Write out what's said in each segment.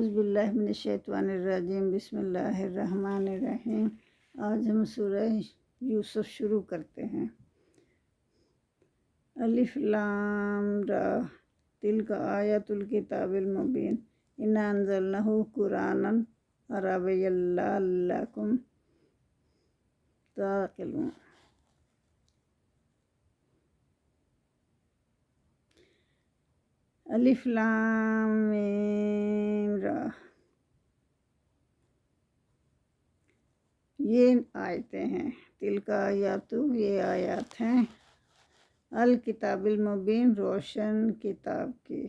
اعوذ باللہ من الشیطان الرجیم، بسم اللہ الرحمن الرحیم۔ آج ہم سورہ یوسف شروع کرتے ہیں۔ الف لام را تلک آیات الکتاب المبین انا انزلناہ قرآنا عربیا لعلکم تعقلون۔ الف لام میم را، یہ آیتیں ہیں۔ تلک آیات، یہ آیات ہیں الکتاب المبین، روشن کتاب کی۔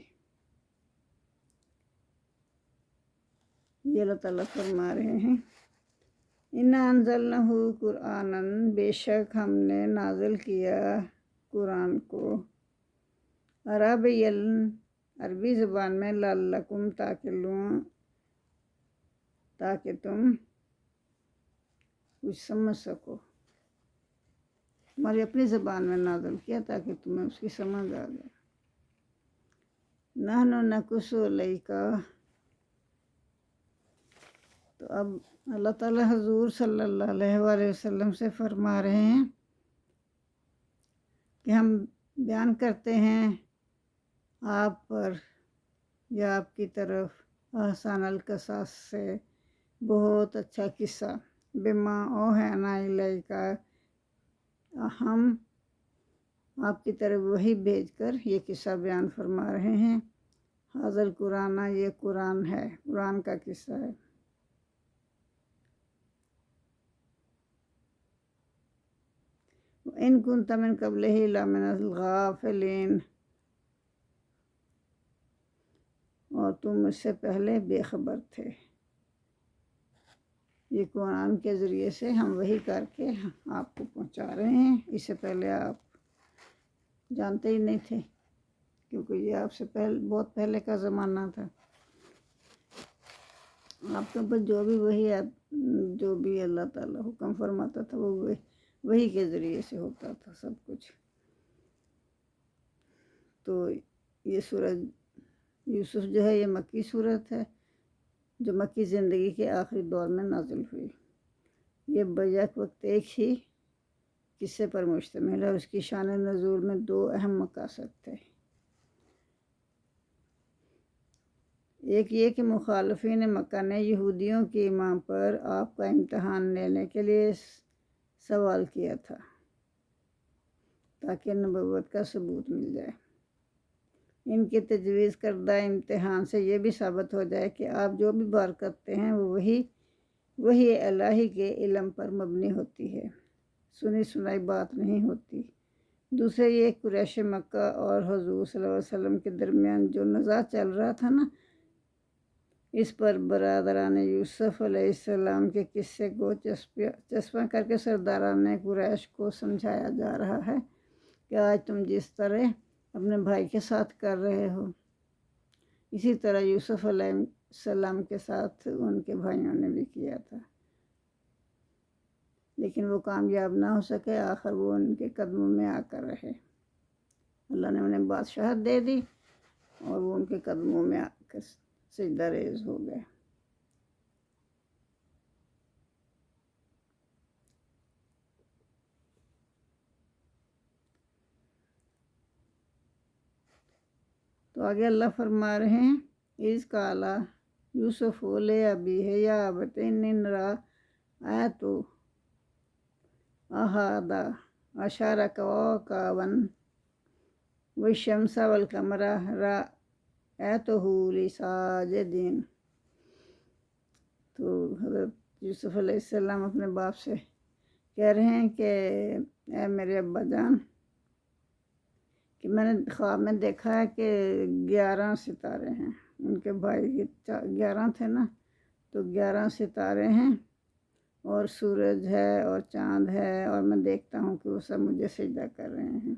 یہ اللہ تعالیٰ فرما رہے ہیں انا انزلناہ قرآنا، بے شک ہم نے نازل کیا قرآن کو، عربیًا، عربی زبان میں، لعلکم تعقلون، تاکہ تم کچھ سمجھ سکو۔ ہماری اپنی زبان میں نازل کیا تاکہ تمہیں اس کی سمجھ آ جائے۔ نحن نقص علیک، تو اب اللہ تعالیٰ حضور صلی اللہ علیہ وآلہ وسلم سے فرما رہے ہیں کہ ہم بیان کرتے ہیں آپ پر یا آپ کی طرف احسان القصص سے بہت اچھا قصہ، بما اوحینا الیک، ہم آپ کی طرف وحی بھیج کر یہ قصہ بیان فرما رہے ہیں۔ حاضر قرآن، یہ قرآن ہے، قرآن کا قصہ ہے۔ ان کنت من قبلہ لمن الغافلین، اور تم اس سے پہلے بے خبر تھے۔ یہ قرآن کے ذریعے سے ہم وحی کر کے آپ کو پہنچا رہے ہیں، اس سے پہلے آپ جانتے ہی نہیں تھے، کیونکہ یہ آپ سے بہت پہلے کا زمانہ تھا۔ آپ کے اوپر جو بھی جو بھی اللہ تعالیٰ حکم فرماتا تھا وہ وحی کے ذریعے سے ہوتا تھا سب کچھ۔ تو یہ سورہ یوسف جو ہے، یہ مکی صورت ہے جو مکی زندگی کے آخری دور میں نازل ہوئی۔ یہ بیک وقت ایک ہی قصے پر مشتمل ہے، اور اس کی شان نزول میں دو اہم مقاصد تھے۔ ایک یہ کہ مخالفین مکہ نے یہودیوں کے ایمان پر آپ کا امتحان لینے کے لیے سوال کیا تھا تاکہ نبوت کا ثبوت مل جائے۔ ان کے تجویز کردہ امتحان سے یہ بھی ثابت ہو جائے کہ آپ جو بھی بات کرتے ہیں وہ وحی الہی کے علم پر مبنی ہوتی ہے، سنی سنائی بات نہیں ہوتی۔ دوسرے یہ قریش مکہ اور حضور صلی اللہ علیہ وسلم کے درمیان جو نزاع چل رہا تھا نا، اس پر برادران یوسف علیہ السلام کے قصے کو چسپاں کر کے سرداران قریش کو سمجھایا جا رہا ہے کہ آج تم جس طرح اپنے بھائی کے ساتھ کر رہے ہو، اسی طرح یوسف علیہ السلام کے ساتھ ان کے بھائیوں نے بھی کیا تھا، لیکن وہ کامیاب نہ ہو سکے۔ آخر وہ ان کے قدموں میں آ کر رہے، اللہ نے انہیں بادشاہت دے دی اور وہ ان کے قدموں میں آ کر سجدہ ریز ہو گئے۔ تو آگے اللہ فرما رہے ہیں اذ قال یوسف لأبیہ یا ابت انی نری آیۃ احد عشر کوکبا والشمس والقمر رأیتہ لی ساجدین۔ تو حضرت یوسف علیہ السلام اپنے باپ سے کہہ رہے ہیں کہ اے میرے ابا جان، کہ میں نے خواب میں دیکھا ہے کہ 11 ستارے ہیں، ان کے بھائی 11 تھے نا، تو 11 ستارے ہیں اور سورج ہے اور چاند ہے، اور میں دیکھتا ہوں کہ وہ سب مجھے سجدہ کر رہے ہیں۔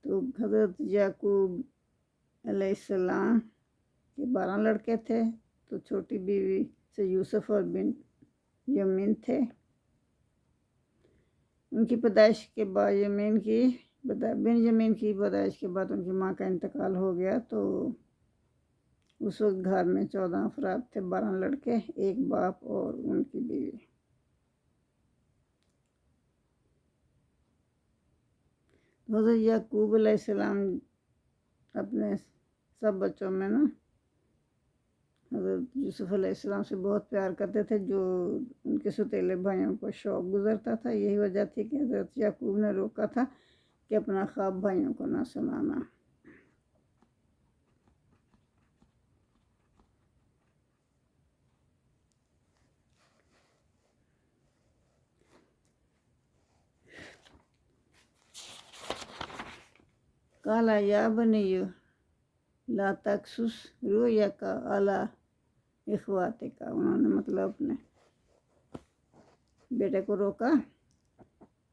تو حضرت یعقوب علیہ السلام کے 12 لڑکے تھے، تو چھوٹی بیوی سے یوسف اور یمین تھے۔ ان کی پیدائش کے بعد بنیامین کی پیدائش کے بعد ان کی ماں کا انتقال ہو گیا، تو اس وقت گھر میں 14 افراد تھے، 12 لڑکے، ایک باپ اور ان کی بیوی۔ حضرت یعقوب علیہ السلام اپنے سب بچوں میں حضرت یوسف علیہ السلام سے بہت پیار کرتے تھے، جو ان کے سوتیلے بھائیوں کو شوق گزرتا تھا۔ یہی وجہ تھی کہ حضرت یعقوب نے روکا تھا کہ اپنا خواب بھائیوں کو نہ سنانا۔ قال یا بنی لا تقصص رؤیاک علی اخواتک، انہوں نے مطلب اپنے بیٹے کو روکا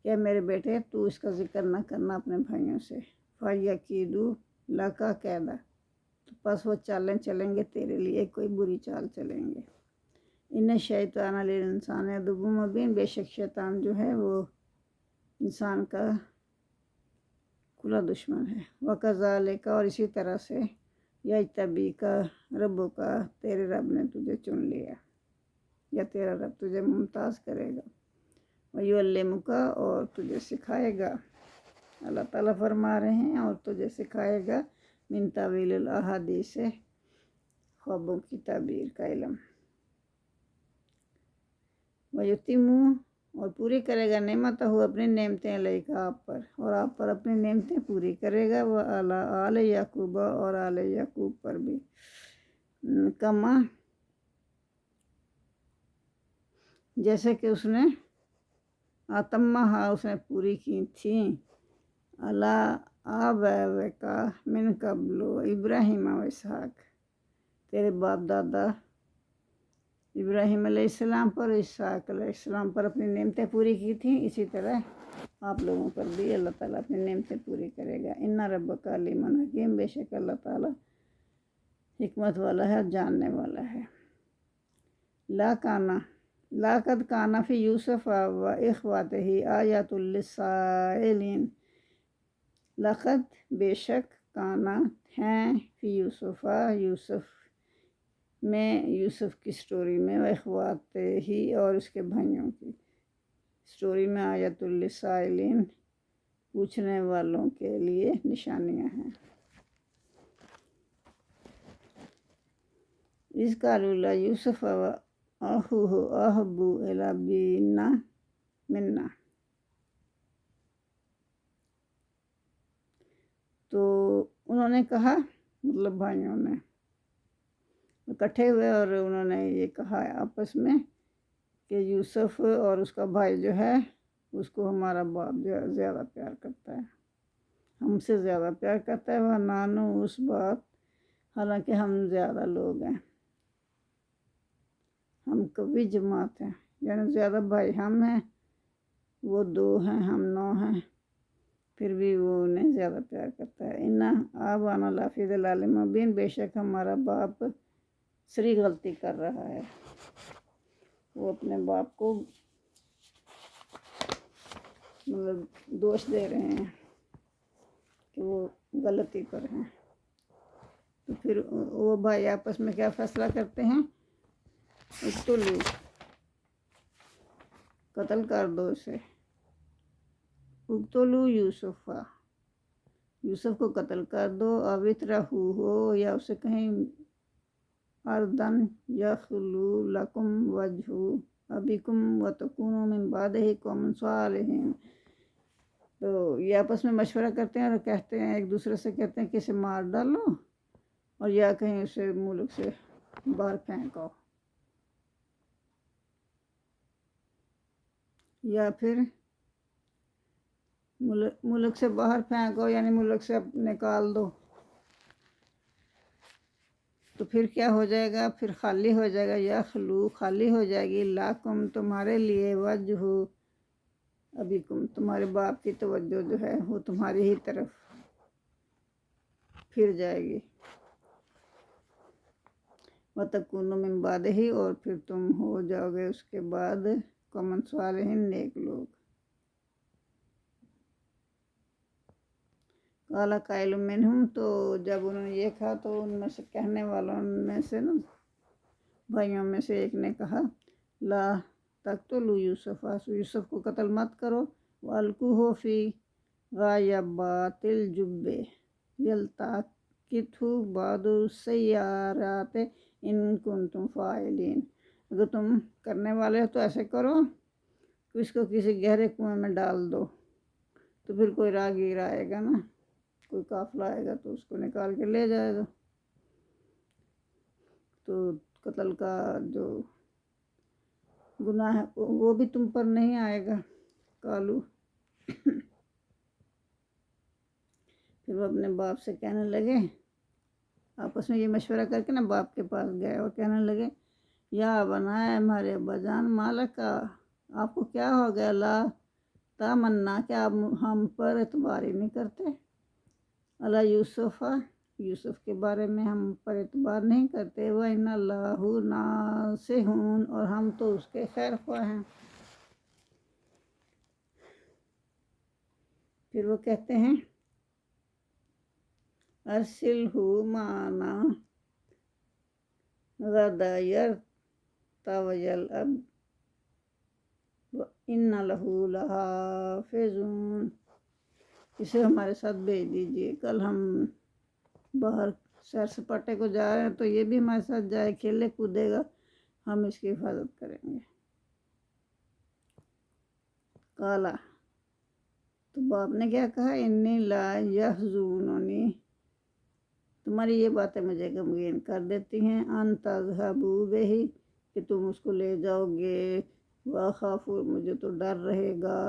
کہ میرے بیٹے تو اس کا ذکر نہ کرنا اپنے بھائیوں سے، فَيَكِيدُوا لَكَ كَيْدًا، تو پس وہ چالیں چلیں گے تیرے لیے، کوئی بری چال چلیں گے۔ اِنَّ الشَّيْطَانَ لِلْإِنسَانِ عَدُوٌّ مُّبِینٌ، بے شک شیطان جو ہے وہ انسان کا کھلا دشمن ہے۔ وَكَذَلِكَ، اور اسی طرح سے، یجتبیک ربک، تیرے رب نے تجھے چن لیا، یا تیرا رب تجھے ممتاز کرے گا۔ وَيُعَلِّمُکَ، اور تجھے سکھائے گا، اللہ تعالیٰ فرما رہے ہیں، اور تجھے سکھائے گا من تاویل الاحادیث، خوابوں کی تعبیر کا علم۔ وَیُتِمُّ، اور پوری کرے گا نعمتہ، اپنی نعمتیں علیک، آپ پر، اور آپ پر اپنی نعمتیں پوری کرے گا، وَعَلیٰ آلِ یعقوب، اور آل یعقوب پر بھی، کما، جیسے کہ اس نے آتمہا، اس نے پوری کی تھیں، علی آبائک من قبل ابراہیم و اسحاق، تیرے باپ دادا ابراہیم علیہ السلام پر، اسحاق علیہ السلام پر اپنی نعمتیں پوری کی تھیں، اسی طرح آپ لوگوں پر بھی اللہ تعالیٰ اپنی نعمتیں پوری کرے گا۔ ان ربک علیم حکیم، بے شک اللہ تعالیٰ حکمت والا ہے، جاننے والا ہے۔ لاقد کانا فی یوسف و اخواتہ آیات للسائلین، لقد، بے شک، کانا، ہیں، فی یوسف میں، یوسف کی سٹوری میں، و اخواتہ ہی، اور اس کے بھائیوں کی سٹوری میں، آیات للسائلین، پوچھنے والوں کے لیے نشانیاں ہیں۔ اذ قالوا یوسف و اخوہ احب الی ابینا منا، تو انہوں نے کہا، مطلب بھائیوں نے اکٹھے ہوئے اور انہوں نے یہ کہا آپس میں کہ یوسف اور اس کا بھائی جو ہے اس کو ہمارا باپ جو ہے زیادہ پیار کرتا ہے، ہم سے زیادہ پیار کرتا ہے، وہ نانو، اس بات، حالانکہ ہم زیادہ لوگ ہیں، ہم کبھی جماعت ہیں، یعنی زیادہ بھائی ہم ہیں، وہ 2 ہیں، ہم 9 ہیں، پھر بھی وہ انہیں زیادہ پیار کرتا ہے۔ ان آبانا لفی ضلال مبین، بے شک ہمارا باپ سری غلطی کر رہا ہے، وہ اپنے باپ کو مطلب دوش دے رہے ہیں کہ وہ غلطی پر ہیں۔ تو پھر وہ بھائی آپس میں کیا فیصلہ کرتے ہیں، اقتلوا، قتل کر دو اسے، اقتلوا یوسف کو قتل کر دو، او اطرحوہ، یا اسے کہیں اردن یخلو لکم وجہ ابیکم وتکونوا من بعدہ قوما صالحین، تو یہ آپس میں مشورہ کرتے ہیں اور کہتے ہیں، ایک دوسرے سے کہتے ہیں کہ اسے مار ڈالو، اور یا کہیں اسے ملک سے باہر پھینکو، یا پھر ملک سے باہر پھینکو، یعنی ملک سے نکال دو، تو پھر کیا ہو جائے گا، پھر خالی ہو جائے گا، یخلو، خالی ہو جائے گی، لاکم، تمہارے لیے، وجہ ابیکم، تمہارے باپ کی توجہ جو ہے وہ تمہاری ہی طرف پھر جائے گی، وَتَكُونُوا مِن بَعْدِهِ، اور پھر تم ہو جاؤ گے اس کے بعد قومًا صالحین، نیک لوگ۔ قال قائل منہم، تو جب انہوں نے یہ کہا تو ان میں سے کہنے والوں میں سے نا بھائیوں میں سے ایک نے کہا، لا تقتلوا یوسف، یوسف کو قتل مت کرو، وَأَلْقُوهُ فِی غَیَابَاتِ الْجُبِّ یَلْتَقِطْهُ بَعْضُ السَّیَّارَاتِ اِن کُنتُم فاعلین، اگر تم کرنے والے ہو تو ایسے کرو کہ اس کو کسی گہرے کنویں میں ڈال دو، تو پھر کوئی راہگیر آئے گا نا، کوئی قافلہ آئے گا تو اس کو نکال کے لے جائے گا، تو قتل کا جو گناہ ہے وہ بھی تم پر نہیں آئے گا۔ کالو، پھر وہ اپنے باپ سے کہنے لگے، آپس میں یہ مشورہ کر کے نا باپ کے پاس گئے اور کہنے لگے، یا بنائے ہمارے ابا جان، مالکا، آپ کو کیا ہو گیا، لا تامنا، کہ آپ ہم پر اعتبار ہی نہیں کرتے، اللہ یوسف، یوسف کے بارے میں ہم پر اعتبار نہیں کرتے، وَإِنَّ اللَّهُ نَاصِحٌ، اور ہم تو اس کے خیر خواہ ہیں۔ پھر وہ کہتے ہیں، ارسلہ معنا غدا یرتع ویلعب وَإِنَّ لَهُ لَحافِظُونَ، اسے ہمارے ساتھ بھیج دیجیے، کل ہم باہر سیر سپاٹے کو جا رہے ہیں تو یہ بھی ہمارے ساتھ جائے، کھیلے کودے گا، ہم اس کی حفاظت کریں گے۔ کالا، تو باپ نے کیا کہا، انی لا یحزننی، تمہاری یہ باتیں مجھے غمگین کر دیتی ہیں، ان تذهبوا بہ، کہ تم اس کو لے جاؤ گے، واخاف، مجھے تو ڈر رہے گا،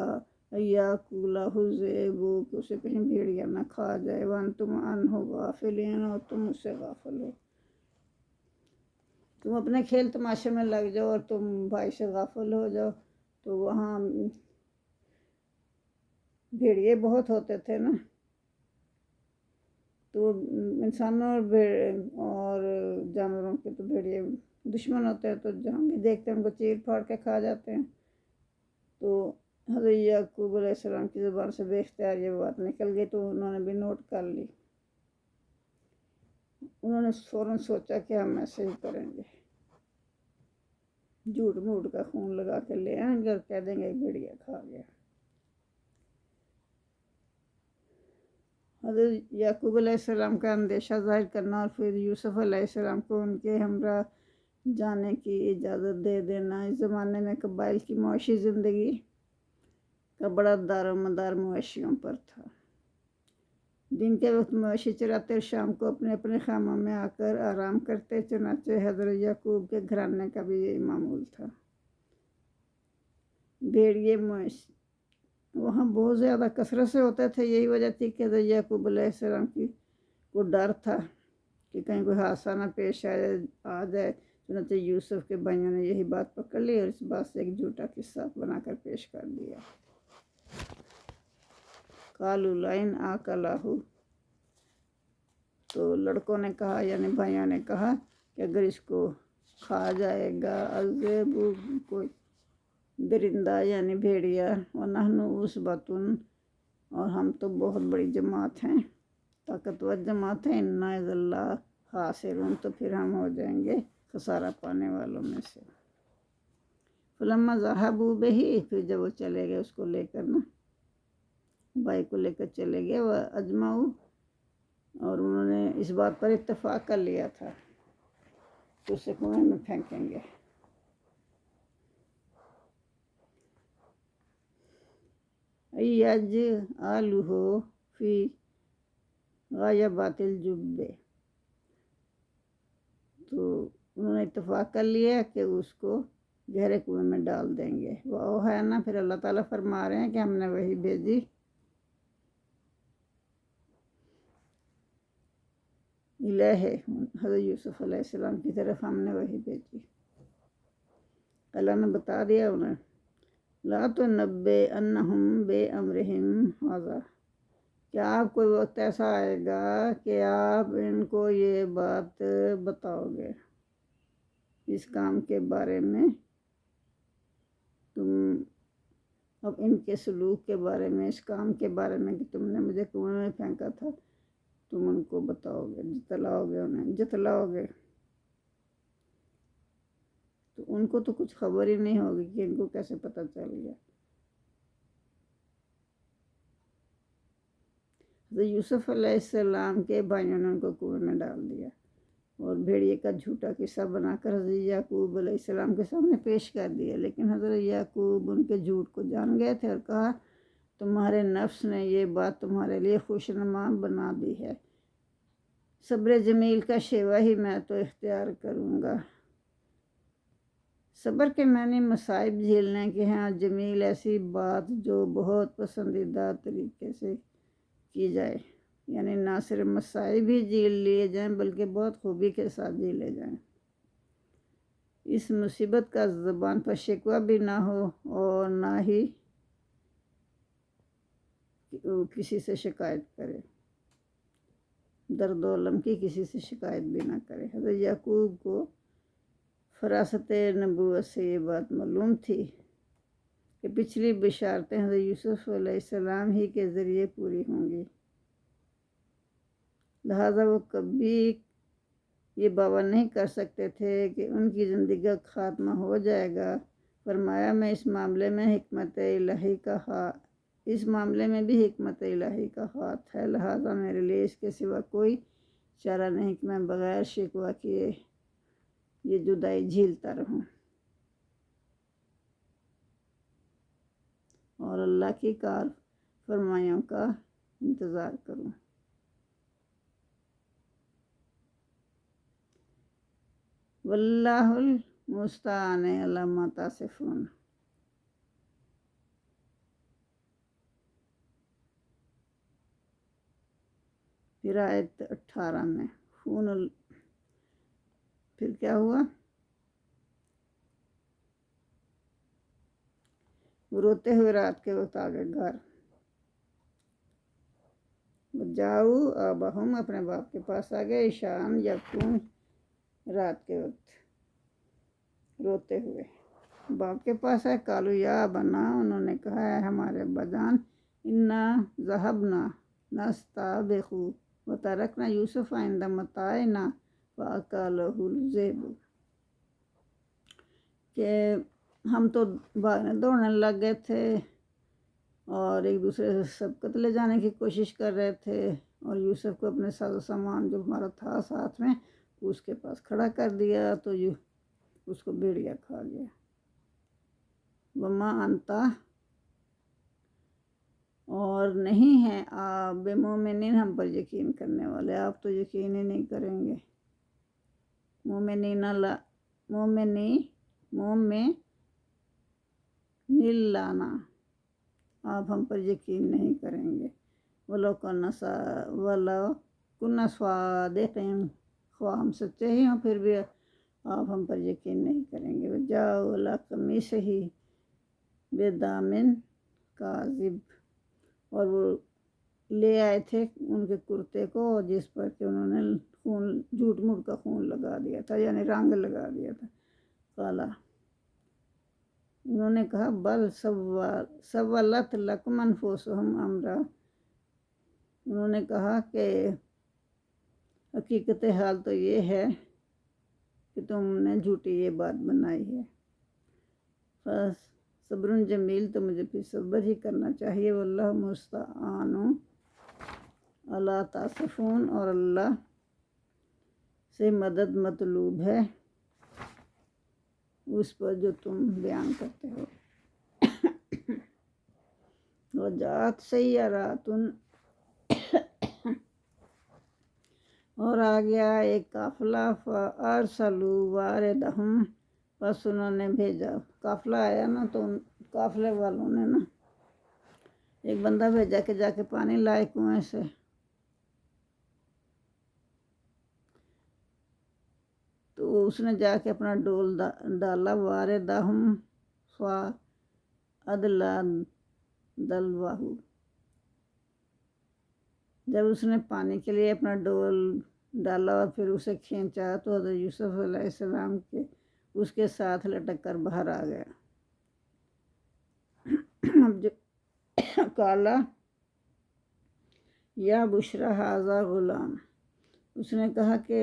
یاکلہ الذئب، کہ اسے کہیں بھیڑیا نہ کھا جائے، وانتم عنہ غافلین، اور تم اس سے غافل ہو، تم اپنے کھیل تماشے میں لگ جاؤ اور تم بھائی سے غافل ہو جاؤ۔ تو وہاں بھیڑیے بہت ہوتے تھے نا، تو انسانوں اور جانوروں کے تو بھیڑیے دشمن ہوتے ہیں، تو جہاں بھی دیکھتے ہیں ان کو چیر پھاڑ کے کھا جاتے ہیں۔ تو حضرت یعقوب علیہ السلام کی زبان سے بے اختیار یہ بات نکل گئی، تو انہوں نے بھی نوٹ کر لی، انہوں نے فوراً سوچا کہ ہم ایسے ہی کریں گے، جھوٹ موٹ کا خون لگا کے لے آئیں گے اور کہہ دیں گے بھیڑیا کھا گیا۔ حضرت یعقوب علیہ السلام کا اندیشہ ظاہر کرنا اور پھر یوسف علیہ السلام کو ان کے ہمراہ جانے کی اجازت دے دینا، اس زمانے میں قبائل کی معاشی زندگی کا بڑا دار و مدار مویشیوں پر تھا۔ دن کے وقت مویشی چراتے اور شام کو اپنے اپنے خیموں میں آ کر آرام کرتے، چنانچہ حضرت یعقوب کے گھرانے کا بھی یہی معمول تھا۔ بھیڑیے مویشی وہاں بہت زیادہ کثرت سے ہوتے تھے، یہی وجہ تھی کہ حضرت یعقوب علیہ السلام کو ڈر تھا کہ کہیں کوئی حادثہ نہ پیش آ جائے، چنانچہ یوسف کے بھائیوں نے یہی بات پکڑ لی اور اس بات سے ایک جھوٹا قصہ بنا کر پیش کر دیا۔ قالوا لئن أكله، تو لڑکوں نے کہا یعنی بھائیوں نے کہا کہ اگر اس کو کھا جائے گا الذئب، کوئی درندہ یعنی بھیڑیا، ونحن عصبة، اور ہم تو بہت بڑی جماعت ہیں، طاقتور جماعت ہے، انا اذا لخاسرون، تو پھر ہم ہو جائیں گے خسارہ پانے والوں میں سے۔ فلما ذهبوا به، پھر جب وہ چلے گئے اس کو لے کر نا، بھائی کو لے کر چلے گئے، وہ اجمعوا، اور انہوں نے اس بات پر اتفاق کر لیا تھا کہ اسے کنویں میں پھینکیں گے۔ یجعلہ فی غیابات الجب، تو انہوں نے اتفاق کر لیا کہ اس کو گہرے کنویں میں ڈال دیں گے۔ وہ ہے نا، پھر اللہ تعالیٰ فرما رہے ہیں کہ ہم نے وہی بھیجی الہ، حضرت یوسف علیہ السلام کی طرف ہم نے وہی بھیجی۔ اللہ نے بتا دیا انہیں، لا تنبئنہم بامرہم ھذا، کہ آپ کوئی وقت ایسا آئے گا کہ آپ ان کو یہ بات بتاؤ گے، اس کام کے بارے میں تم اب ان کے سلوک کے بارے میں، اس کام کے بارے میں کہ تم نے مجھے کنویں میں پھینکا تھا، تم ان کو بتاؤ گے، انہیں جتلاؤ گے۔ تو ان کو تو کچھ خبر ہی نہیں ہوگی کہ ان کو کیسے پتہ چل گیا۔ حضرت یوسف علیہ السلام کے بھائیوں نے ان کو کنویں میں ڈال دیا اور بھیڑیے کا جھوٹا قصہ بنا کر حضرت یعقوب علیہ السلام کے سامنے پیش کر دیا، لیکن حضرت یعقوب ان کے جھوٹ کو جان گئے تھے اور کہا تمہارے نفس نے یہ بات تمہارے لیے خوشنما بنا دی ہے، صبر جمیل کا شیوا ہی میں تو اختیار کروں گا۔ صبر کے معنی مصائب جھیلنے کے ہیں، جمیل ایسی بات جو بہت پسندیدہ طریقے سے کی جائے، یعنی نہ صرف مصائب ہی جھیل لیے جائیں بلکہ بہت خوبی کے ساتھ جھیلے جائیں۔ اس مصیبت کا زبان پر شکوہ بھی نہ ہو اور نہ ہی کسی سے شکایت کرے، درد و علم کی کسی سے شکایت بھی نہ کرے۔ حضرت یعقوب کو فراست نبوت سے یہ بات معلوم تھی کہ پچھلی بشارتیں حضرت یوسف علیہ السلام ہی کے ذریعے پوری ہوں گی، لہٰذا وہ کبھی یہ باور نہیں کر سکتے تھے کہ ان کی زندگی کا خاتمہ ہو جائے گا۔ فرمایا میں اس معاملے میں بھی حکمت الہی کا ہاتھ ہے، لہٰذا میرے لیے اس کے سوا کوئی چارہ نہیں کہ میں بغیر شکوہ کیے یہ جدائی جھیلتا رہوں اور اللہ کی کار فرمائیوں کا انتظار کروں۔ واللہ المستعان علی ما تصفون۔ پھر آیت 18 میں پھر کیا ہوا؟ وہ روتے ہوئے رات کے وقت آ گئے گھر، جاؤ آباہم اپنے باپ کے پاس آ گئے، شام یبکون رات کے وقت روتے ہوئے باپ کے پاس آئے، کالو یا بنا انہوں نے کہا ہے ہمارے ابا جان، انا ذهبنا نستبق وترکنا یوسف عند متاعنا فاکلہ الذئب، کہ ہم تو بھاگنے دوڑنے لگ گئے تھے اور ایک دوسرے سے سبقت لے جانے کی کوشش کر رہے تھے، اور یوسف کو اپنے ساز و سامان جو ہمارا تھا ساتھ میں اس کے پاس کھڑا کر دیا تو اس کو بھیڑیا کھا گیا۔ وما انتا اور نہیں ہیں آپ بمومنین ہم پر یقین کرنے والے، آپ تو یقین ہی نہیں کریں گے، مومن لانا آپ ہم پر یقین نہیں کریں گے، ولو کنا صادقین خواہ ہم سچے ہی ہوں پھر بھی آپ ہم پر یقین نہیں کریں گے۔ وجاؤ قمیصہ بدم کاذب، اور وہ لے آئے تھے ان کے کرتے کو جس پر کہ انہوں نے جھوٹ موٹ کا خون لگا دیا تھا، یعنی رنگ لگا دیا تھا۔ قالا انہوں نے کہا بل سولت لکم انفسکم امرا، انہوں نے کہا کہ حقیقت حال تو یہ ہے کہ تم نے جھوٹی یہ بات بنائی ہے، صبر جمیل تو مجھے پھر صبر ہی کرنا چاہیے، واللہ مستعان علی تصفون، اور اللہ سے مدد مطلوب ہے اس پر جو تم بیان کرتے ہو۔ وجاءت سیارۃ، اور آ گیا ایک قافلہ، فارسلوا واردہم، بس انہوں نے بھیجا، قافلہ آیا نا تو قافلے والوں نے نا ایک بندہ بھیجا کہ جا کے پانی لائے کنویں سے، تو اس نے جا کے اپنا ڈول ڈالا، واردہم فادلا دلوہ، جب اس نے پانی کے لیے اپنا ڈول ڈالا اور پھر اسے کھینچا تو حضرت یوسف علیہ السلام کے اس کے ساتھ لٹک کر باہر آ گیا۔ اب جو کالا یا بشرا ھذا غلام، اس نے کہا کہ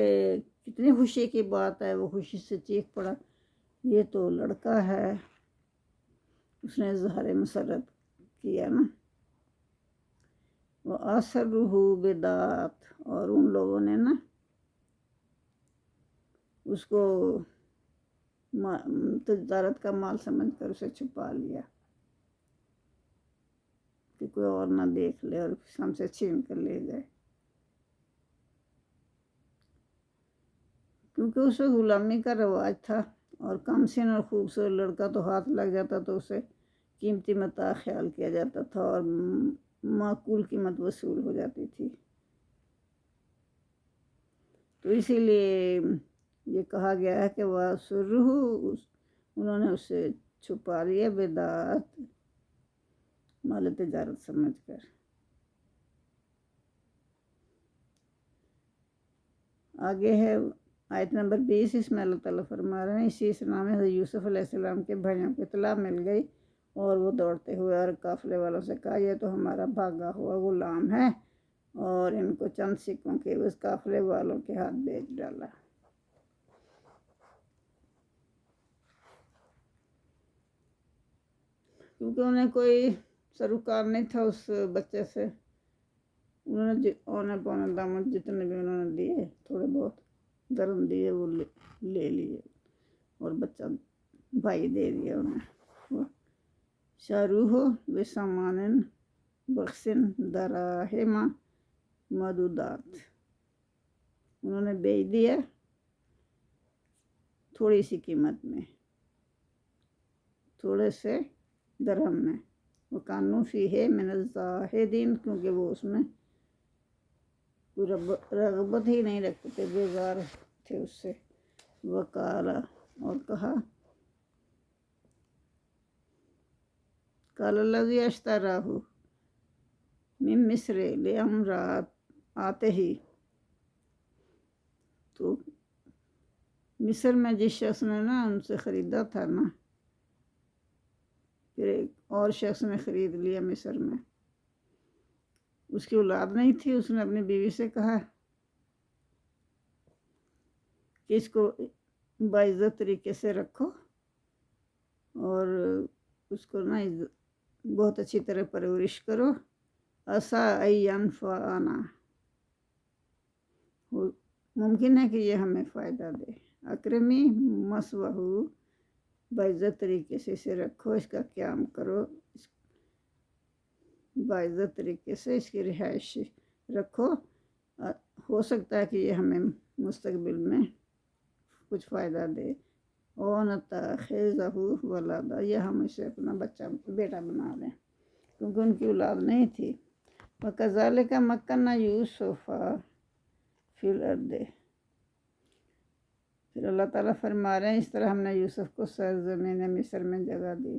کتنی خوشی کی بات ہے، وہ خوشی سے چیخ پڑا یہ تو لڑکا ہے۔ اس نے اظہار مسرت کیا نا۔ وَأَسَرُّهُ بِدَاعَةٍ، اور ان لوگوں نے نا اس کو تجارت کا مال سمجھ کر اسے چھپا لیا کہ کوئی اور نہ دیکھ لے اور ہم سے چھین کر لے جائے، کیونکہ اسے غلامی کا رواج تھا، اور کم سن اور خوبصورت لڑکا تو ہاتھ لگ جاتا تو اسے قیمتی متاع خیال کیا جاتا تھا اور معقول قیمت وصول ہو جاتی تھی۔ تو اسی لیے یہ کہا گیا ہے کہ وَأَسَرُّهُ، انہوں نے اسے چھپا لیا بدعت، مال تجارت سمجھ کر۔ آگے ہے آیت نمبر 20، اس میں اللہ تعالیٰ فرما رہے ہیں اسی اسلام میں حضرت یوسف علیہ السلام کے بھائیوں کو اطلاع مل گئی، اور وہ دوڑتے ہوئے اور قافلے والوں سے کہا یہ تو ہمارا بھاگا ہوا غلام ہے، اور ان کو چند سکوں کے اس قافلے والوں کے ہاتھ بیچ ڈالا۔ کیونکہ انہیں کوئی سروکار نہیں تھا اس بچے سے، انہوں نے اونے پونے دامن جتنے بھی انہوں نے دیے، تھوڑے بہت درم دیے وہ لے لیے، اور بچہ بھائی دے دیا انہیں۔ شاروہ بثمن بخس دراہم معدودات، انہوں نے بیچ دیا تھوڑی سی قیمت میں، تھوڑے سے درہم میں۔ وَكَانُوا فِيهِ مِنَ الزَّاهِدِينَ، کیونکہ وہ اس میں کوئی رغبت ہی نہیں رکھتے تھے، بیزار تھے اس سے۔ وقال، اور کہا قال الذي اشتراه من مصر لامرأته، تو مصر میں جس شخص نے نا ان سے خریدا تھا نا، پھر ایک اور شخص نے خرید لیا مصر میں، اس کی اولاد نہیں تھی، اس نے اپنی بیوی سے کہا کہ اس کو باعزت طریقے سے رکھو، اور اس کو نا بہت اچھی طرح پرورش کرو، عسیٰ ان ینفعنا، ممکن ہے کہ یہ ہمیں فائدہ دے۔ اکرمی مثوہو، باعزت طریقے سے اسے رکھو، اس کا قیام کرو، باعزت طریقے سے اس کی رہائش رکھو، ہو سکتا ہے کہ یہ ہمیں مستقبل میں کچھ فائدہ دے۔ وَنَتَّخِذَهُ وَلَدًا، یا ہم اسے اپنا بچہ بیٹا بنا لیں، کیونکہ ان کی اولاد نہیں تھی۔ وَكَذَلِكَ مَكَّنَّا يُوسُفَ فِي الْأَرْضِ، پھر اللہ تعالیٰ فرما رہے ہیں اس طرح ہم نے یوسف کو سرزمین مصر میں جگہ دی۔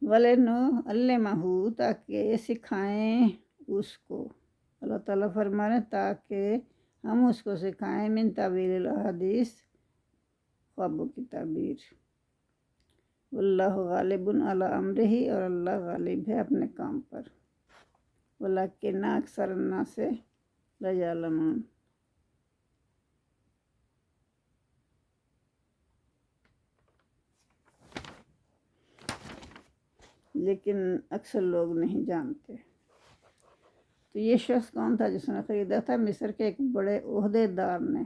وَلِنُعَلِّمَهُ، تاکہ سکھائیں اس کو، اللہ تعالیٰ فرما رہے ہیں تاکہ ہم اس کو سکھائیں من تعویل الاحادیث، خوابوں کی تعبیر۔ واللہ غالب علی امرہ، اور اللہ غالب ہے اپنے کام پر۔ ولکن اکثر الناس لا یعلمون، لیکن اکثر لوگ نہیں جانتے۔ تو یہ شخص کون تھا جس نے خریدا تھا؟ مصر کے ایک بڑے عہدے دار نے،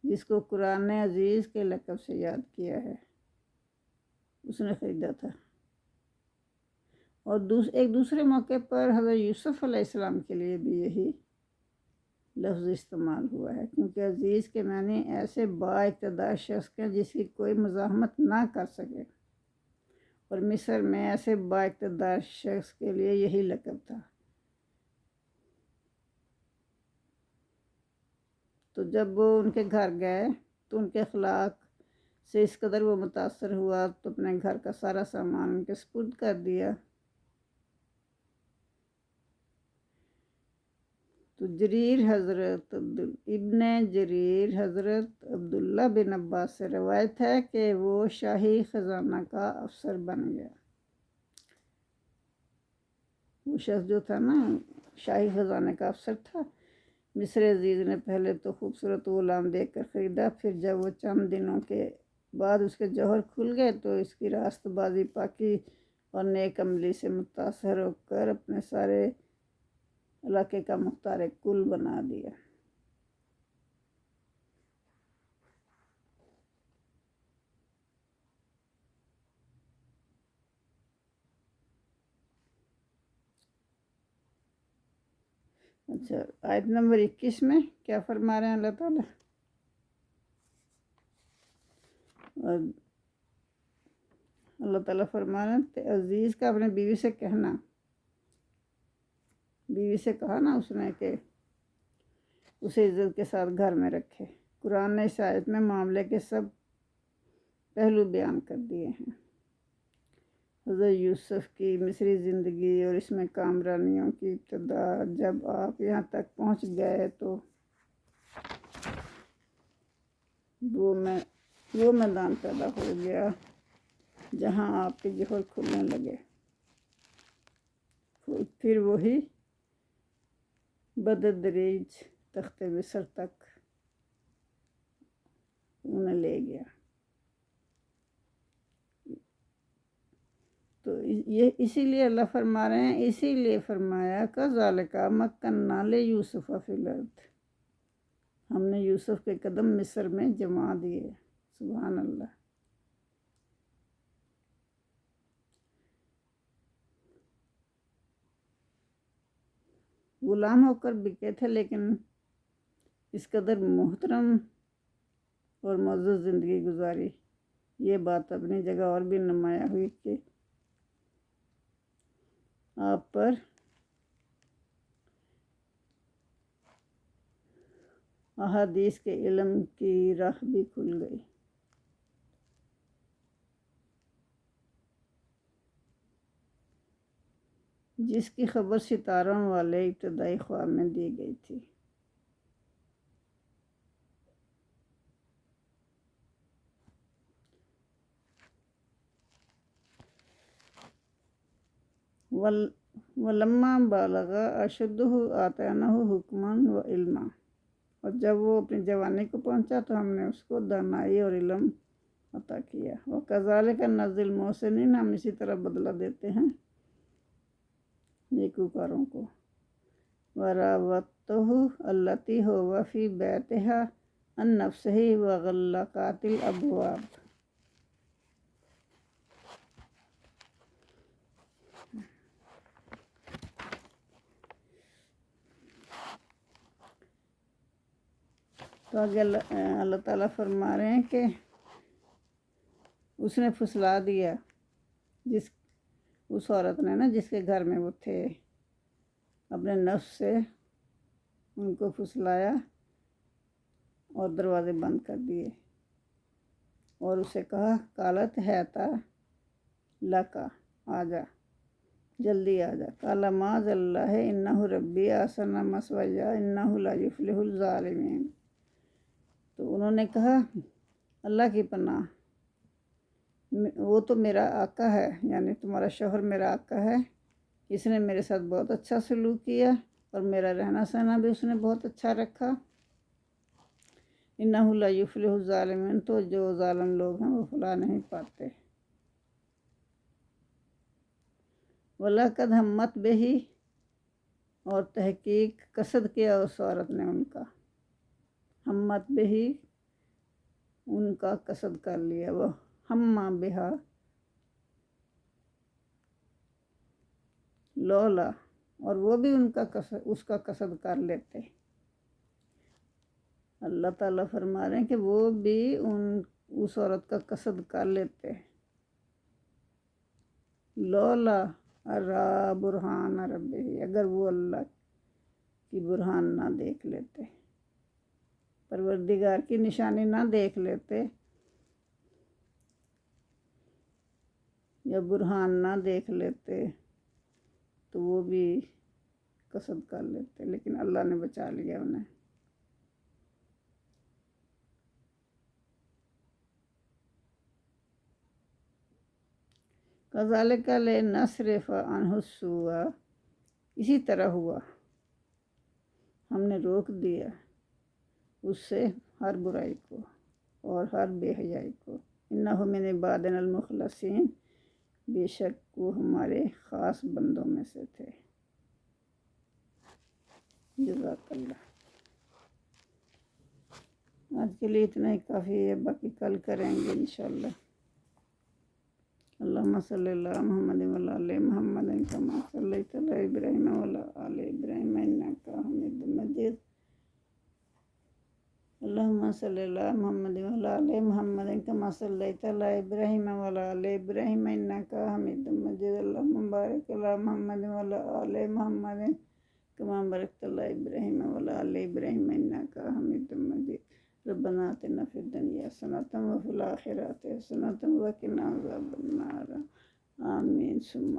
جس کو قرآن عزیز کے لقب سے یاد کیا ہے، اس نے خریدا تھا۔ اور ایک دوسرے موقع پر حضرت یوسف علیہ السلام کے لیے بھی یہی لفظ استعمال ہوا ہے، کیونکہ عزیز کے معنی ایسے با اقتدار شخص کے جس کی کوئی مزاحمت نہ کر سکے، اور مصر میں ایسے با اقتدار شخص کے لیے یہی لقب تھا۔ تو جب وہ ان کے گھر گئے تو ان کے اخلاق سے اس قدر وہ متاثر ہوا تو اپنے گھر کا سارا سامان ان کے سپرد کر دیا۔ تو ابن جریر حضرت عبداللہ بن عباس سے روایت ہے کہ وہ شاہی خزانہ کا افسر بن گیا۔ وہ شخص جو تھا نا شاہی خزانے کا افسر تھا۔ مصر عزیز نے پہلے تو خوبصورت غلام دیکھ کر خریدا، پھر جب وہ چند دنوں کے بعد اس کے جوہر کھل گئے تو اس کی راست بازی، پاکی اور نیک عملی سے متاثر ہو کر اپنے سارے علاقے کا مختار کل بنا دیا۔ اچھا، آیت نمبر 21 میں کیا فرما رہے ہیں اللہ تعالیٰ؟ اللہ تعالیٰ فرما رہے ہیں عزیز کا اپنے بیوی سے کہنا، بیوی سے کہا نا اس نے کہ اسے عزت کے ساتھ گھر میں رکھے۔ قرآن نے اس آیت میں معاملے کے سب پہلو بیان کر دیے ہیں۔ حضرت یوسف کی مصری زندگی اور اس میں کامرانیوں کی ابتدا۔ جب آپ یہاں تک پہنچ گئے تو وہ میدان پیدا ہو گیا جہاں آپ کے جوہر کھلنے لگے، پھر وہی بدتدریج تخت مصر تک انہیں لے گیا۔ تو یہ اسی لیے اللہ فرما رہے ہیں، اسی لیے فرمایا کذالک مکننا لیوسف فی الارض، ہم نے یوسف کے قدم مصر میں جما دیے۔ سبحان اللہ۔ غلام ہو کر بکے تھے لیکن اس قدر محترم اور معزز زندگی گزاری۔ یہ بات اپنی جگہ اور بھی نمایاں ہوئی کہ آپ پر احادیث کے علم کی راہ بھی کھل گئی۔ جس کی خبر ستاروں والے ابتدائی خواب میں دی گئی تھی۔ وَلَمَّا بَلَغَ أَشُدَّهُ آتَيْنَاهُ حُکْمًا وَعِلْمًا، اور جب وہ اپنی جوانی کو پہنچا تو ہم نے اس کو دانائی اور علم عطا کیا۔ وَكَذَلِكَ نَجْزِي الْمُحْسِنِينَ، ہم اسی طرح بدلہ دیتے ہیں نیکوکاروں کو۔ وَرَاوَدتُّهُ الَّتِي هُوَ فِي بَيْتِهَا عَن نَفْسِهِ وَغَلَّقَتِ الْأَبْوَابَ، تو آگے اللہ تعالیٰ فرما رہے ہیں کہ اس نے پھسلا دیا اس عورت نے نا جس کے گھر میں وہ تھے، اپنے نفس سے ان کو پھسلایا اور دروازے بند کر دیے، اور اسے کہا قالت حیتا لکا، آ جا جلدی آ جا۔ قال معاذ اللہ انہ ربی احسن مثوایا انہ لا یفلح الظالمین، تو انہوں نے کہا اللہ کی پناہ، وہ تو میرا آقا ہے، یعنی تمہارا شوہر میرا آقا ہے، اس نے میرے ساتھ بہت اچھا سلوک کیا اور میرا رہنا سہنا بھی اس نے بہت اچھا رکھا۔ انہ لا یفلح الظالمین، تو جو ظالم لوگ ہیں وہ فلاح نہیں پاتے۔ وَلَقَدْ ہَمَّتْ بِهِ، اور تحقیق قصد کیا اس عورت نے ان کا، ہمت بہی ان کا قصد کر لیا، وہ ہمّا بہا لولا، اور وہ بھی اس کا قصد کر لیتے۔ اللہ تعالیٰ فرما رہے ہیں کہ وہ بھی اس عورت کا قصد کر لیتے، لولا ارا برہان ربی، اگر وہ اللہ کی برہان نہ دیکھ لیتے، پروردگار کی نشانی نہ دیکھ لیتے یا برہان نہ دیکھ لیتے تو وہ بھی قصد کر لیتے، لیکن اللہ نے بچا لیا انہیں۔ کذالک لنصرف عنہ السوء، اسی طرح ہوا، ہم نے روک دیا اس سے ہر برائی کو اور ہر بے حیائی کو۔ انہ من عبادنا المخلصین، بے شک وہ ہمارے خاص بندوں میں سے تھے۔ جزاک اللہ۔ آج کے لیے اتنا ہی کافی ہے، باقی کل کریں گے انشاءاللہ۔ اللہم صلی اللہ محمد وعلی آل محمد کما صلیت علی ابراہیم وعلی آل ابراہیم انک حمید مجید۔ اللہم صلی اللہ محمد وعلی آل محمد کما صلیت علی ابراہیم وعلی آل ابراہیم انک حمید مجید۔ اللہم بارک علی محمد وعلی آل محمد کما بارکت علی ابراہیم وعلی آل ابراہیم انک حمید مجید۔ ربنا آتنا فی الدنیا حسنۃ وفی الآخرۃ حسنۃ وقنا عذاب النار۔ آمین ثم